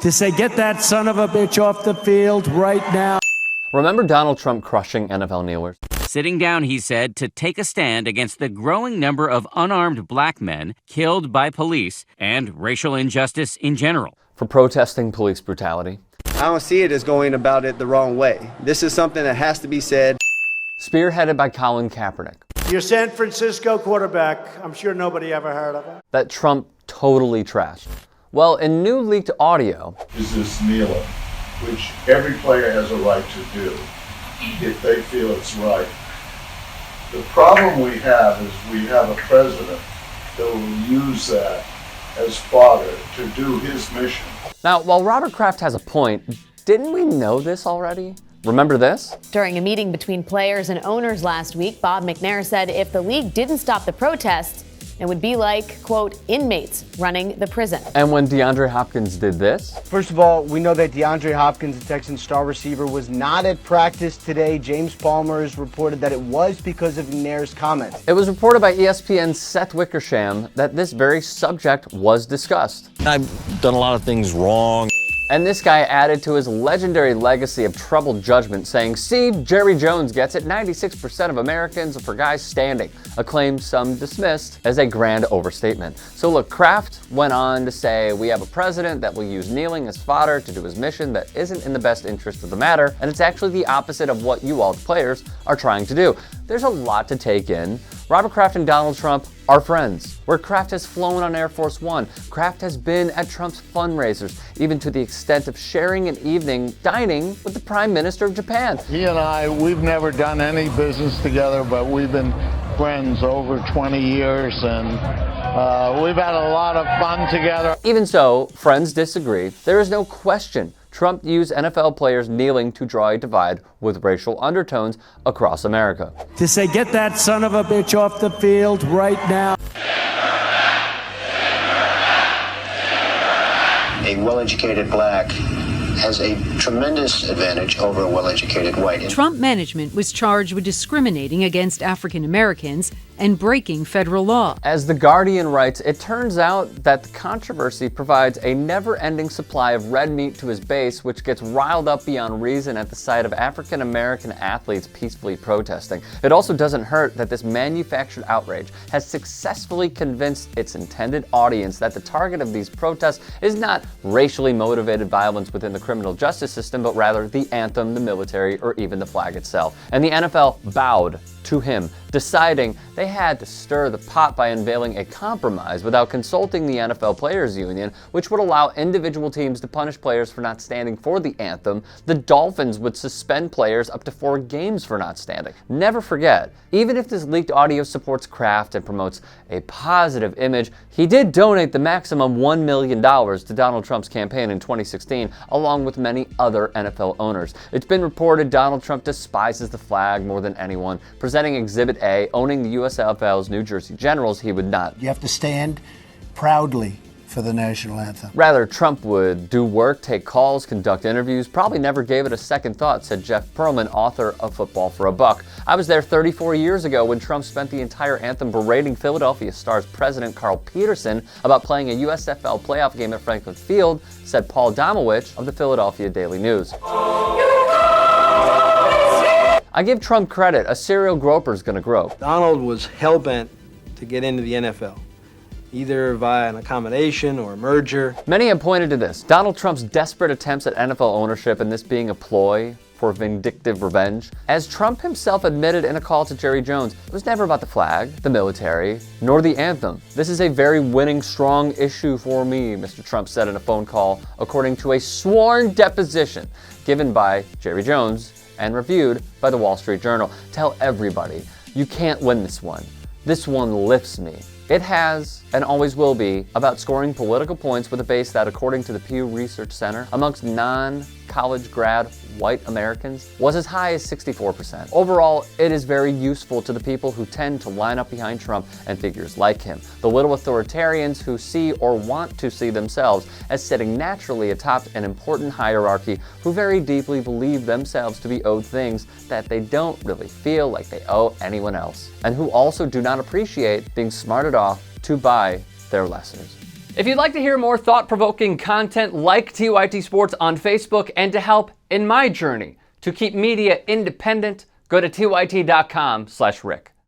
to say, get that son of a bitch off the field right now. Remember Donald Trump crushing NFL kneelers? Sitting down, he said, to take a stand against the growing number of unarmed black men killed by police and racial injustice in general. For protesting police brutality. I don't see it as going about it the wrong way. This is something that has to be said. Spearheaded by Kaepernick. Your San Francisco quarterback, I'm sure nobody ever heard of him. That Trump totally trashed. Well, in new leaked audio, is this kneeling, which every player has a right to do if they feel it's right. The problem we have is we have a president that will use that as fodder to do his mission. Now, while Robert Kraft has a point, didn't we know this already? Remember this? During a meeting between players and owners last week, Bob McNair said if the league didn't stop the protests, it would be like, quote, inmates running the prison. And when DeAndre Hopkins did this? First of all, we know that DeAndre Hopkins, the Texans star receiver, was not at practice today. James Palmer has reported that it was because of McNair's comments. It was reported by ESPN's Seth Wickersham that this very subject was discussed. I've done a lot of things wrong. And this guy added to his legendary legacy of troubled judgment, saying, see, Jerry Jones gets it, 96% of Americans are for guys standing, a claim some dismissed as a grand overstatement. So look, Kraft went on to say, we have a president that will use kneeling as fodder to do his mission that isn't in the best interest of the matter, and it's actually the opposite of what you all, the players, are trying to do. There's a lot to take in. Robert Kraft and Donald Trump are friends, where Kraft has flown on Air Force One. Kraft has been at Trump's fundraisers, even to the extent of sharing an evening dining with the Prime Minister of Japan. He and I, we've never done any business together, but we've been friends over 20 years, and we've had a lot of fun together. Even so, friends disagree. There is no question Trump used NFL players kneeling to draw a divide with racial undertones across America. To say, get that son of a bitch off the field right now. A well-educated black has a tremendous advantage over a well-educated white. Trump management was charged with discriminating against African Americans and breaking federal law. As The Guardian writes, it turns out that the controversy provides a never-ending supply of red meat to his base, which gets riled up beyond reason at the sight of African American athletes peacefully protesting. It also doesn't hurt that this manufactured outrage has successfully convinced its intended audience that the target of these protests is not racially motivated violence within the criminal justice system, but rather the anthem, the military, or even the flag itself. And the NFL bowed to him, deciding they had to stir the pot by unveiling a compromise without consulting the NFL Players Union, which would allow individual teams to punish players for not standing for the anthem. The Dolphins would suspend players up to 4 games for not standing. Never forget, even if this leaked audio supports Kraft and promotes a positive image, he did donate the maximum $1 million to Donald Trump's campaign in 2016, along with many other NFL owners. It's been reported Donald Trump despises the flag more than anyone. Presenting Exhibit A, owning the USFL's New Jersey Generals, he would not. You have to stand proudly for the national anthem. Rather, Trump would do work, take calls, conduct interviews, probably never gave it a second thought, said Jeff Pearlman, author of Football for a Buck. I was there 34 years ago when Trump spent the entire anthem berating Philadelphia Stars president Carl Peterson about playing a USFL playoff game at Franklin Field, said Paul Domowitch of the Philadelphia Daily News. I give Trump credit, a serial groper's gonna grope. Donald was hell-bent to get into the NFL, either via an accommodation or a merger. Many have pointed to this, Donald Trump's desperate attempts at NFL ownership and this being a ploy for vindictive revenge. As Trump himself admitted in a call to Jerry Jones, it was never about the flag, the military, nor the anthem. This is a very winning, strong issue for me, Mr. Trump said in a phone call, according to a sworn deposition given by Jerry Jones and reviewed by the Wall Street Journal. Tell everybody, you can't win this one. This one lifts me. It has, and always will be, about scoring political points with a base that, according to the Pew Research Center, amongst non-college grad white Americans, was as high as 64%. Overall, it is very useful to the people who tend to line up behind Trump and figures like him, the little authoritarians who see or want to see themselves as sitting naturally atop an important hierarchy, who very deeply believe themselves to be owed things that they don't really feel like they owe anyone else, and who also do not appreciate being smarted off to buy their lessons. If you'd like to hear more thought-provoking content like TYT Sports on Facebook and to help in my journey to keep media independent, go to tyt.com/Rick.